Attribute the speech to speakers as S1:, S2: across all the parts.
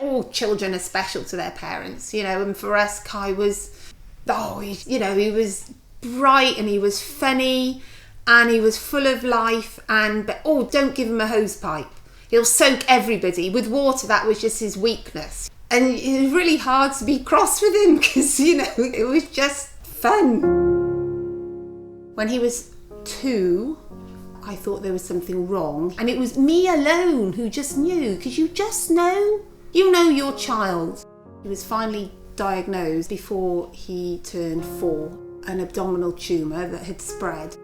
S1: All children are special to their parents, and for us, Kai was, he was bright and he was funny and he was full of life but don't give him a hose pipe. He'll soak everybody. With water, that was just his weakness. And it was really hard to be cross with him because, it was just fun. When he was 2, I thought there was something wrong. And it was me alone who just knew, because you just know. You know your child. He was finally diagnosed before he turned 4, an abdominal tumour that had spread.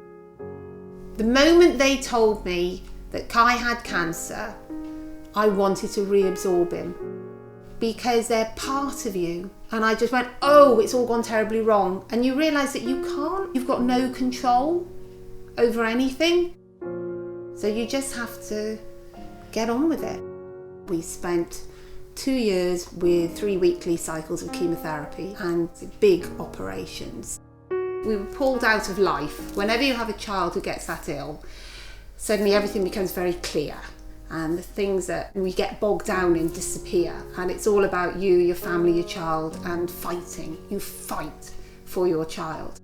S1: The moment they told me that Kai had cancer, I wanted to reabsorb him because they're part of you. And I just went, it's all gone terribly wrong. And you realise that you can't. You've got no control over anything. So you just have to get on with it. We spent 2 years with 3 weekly cycles of chemotherapy and big operations. We were pulled out of life. Whenever you have a child who gets that ill, suddenly everything becomes very clear and the things that we get bogged down in disappear, and it's all about you, your family, your child, and fighting. You fight for your child.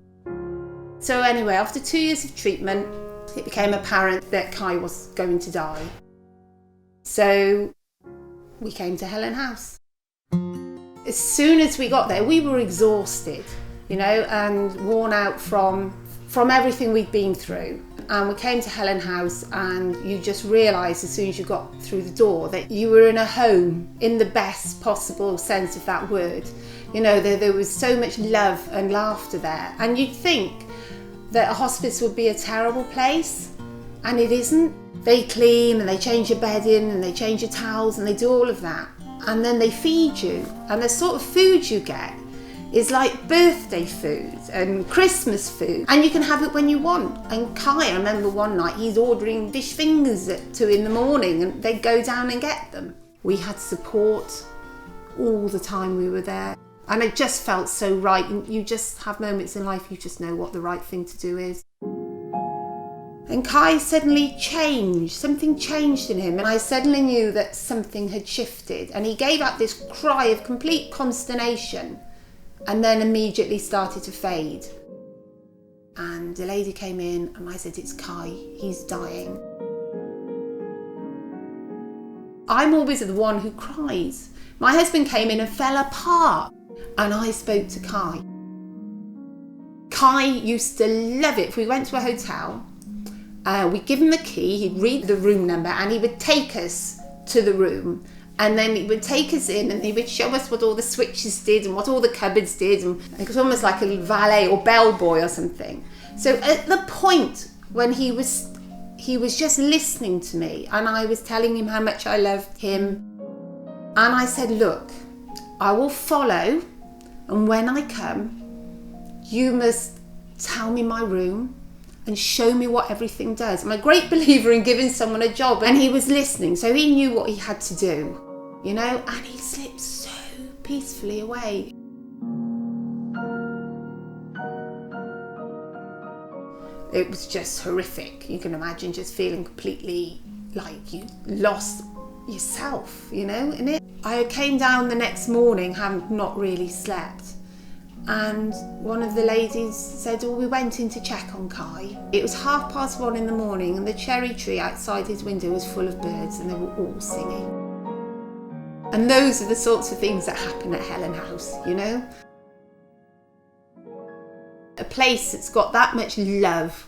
S1: So anyway, after 2 years of treatment, it became apparent that Kai was going to die. So we came to Helen House. As soon as we got there, we were exhausted, and worn out from everything we'd been through. And we came to Helen House, and you just realised as soon as you got through the door that you were in a home in the best possible sense of that word. There was so much love and laughter there. And you'd think that a hospice would be a terrible place, and it isn't. They clean and they change your bedding and they change your towels and they do all of that. And then they feed you. And the sort of food you get is like birthday food and Christmas food. And you can have it when you want. And Kai, I remember one night, he's ordering fish fingers at 2 a.m. and they go down and get them. We had support all the time we were there. And it just felt so right. And you just have moments in life, you just know what the right thing to do is. And Kai suddenly changed. Something changed in him. And I suddenly knew that something had shifted. And he gave up this cry of complete consternation and then immediately started to fade. And a lady came in and I said, "It's Kai, he's dying." I'm always the one who cries. My husband came in and fell apart. And I spoke to Kai. Kai used to love it. If we went to a hotel, we'd give him the key, he'd read the room number, and he would take us to the room. And then he would take us in and he would show us what all the switches did and what all the cupboards did. And it was almost like a valet or bellboy or something. So at the point when he was just listening to me and I was telling him how much I loved him. And I said, "Look, I will follow. And when I come, you must tell me my room and show me what everything does." I'm a great believer in giving someone a job. And he was listening, so he knew what he had to do, and he slipped so peacefully away. It was just horrific. You can imagine just feeling completely like you lost yourself, in it. I came down the next morning, having not really slept. And one of the ladies said, we went in to check on Kai. It was 1:30 in the morning and the cherry tree outside his window was full of birds and they were all singing. And those are the sorts of things that happen at Helen House, A place that's got that much love,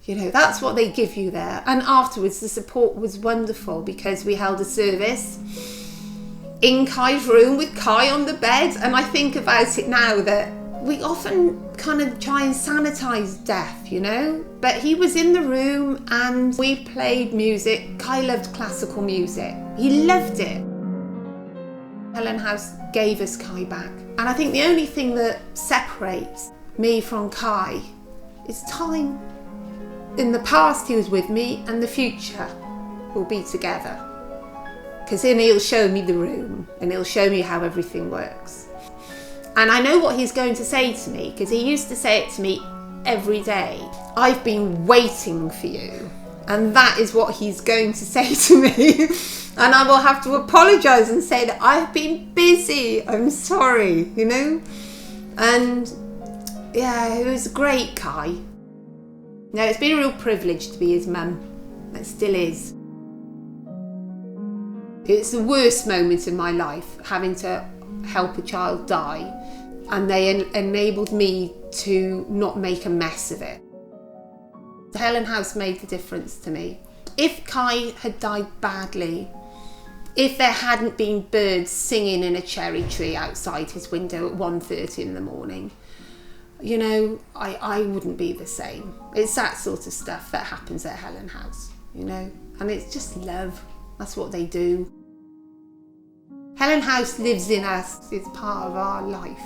S1: that's what they give you there. And afterwards the support was wonderful because we held a service in Kai's room with Kai on the bed. And I think about it now that we often kind of try and sanitize death, but he was in the room and we played music. Kai loved classical music. He loved it. Helen House gave us Kai back. And I think the only thing that separates me from Kai is time. In the past he was with me and the future will be together. Because then he'll show me the room and he'll show me how everything works. And I know what he's going to say to me because he used to say it to me every day. "I've been waiting for you." And that is what he's going to say to me. And I will have to apologise and say that I've been busy. I'm sorry, you know. And yeah, it was great, Kai. No, it's been a real privilege to be his mum. It still is. It's the worst moment in my life, having to help a child die, and they enabled me to not make a mess of it. The Helen House made the difference to me. If Kai had died badly, if there hadn't been birds singing in a cherry tree outside his window at 1:30 in the morning, you know, I wouldn't be the same. It's that sort of stuff that happens at Helen House, you know, and it's just love. That's what they do. Helen House lives in us, it's part of our life.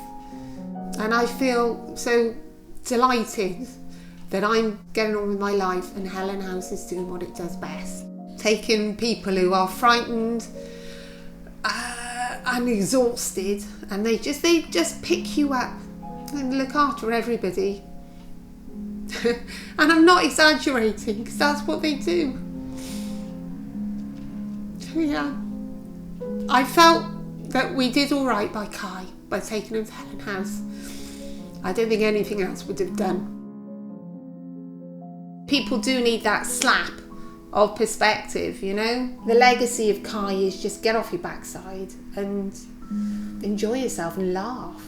S1: And I feel so delighted that I'm getting on with my life and Helen House is doing what it does best. Taking people who are frightened and exhausted, and they just pick you up and look after everybody. And I'm not exaggerating, because that's what they do. So yeah, I felt that we did all right by Kai, by taking him to Helen House. I don't think anything else would have done. People do need that slap of perspective, you know. The legacy of Kai is just get off your backside and enjoy yourself and laugh.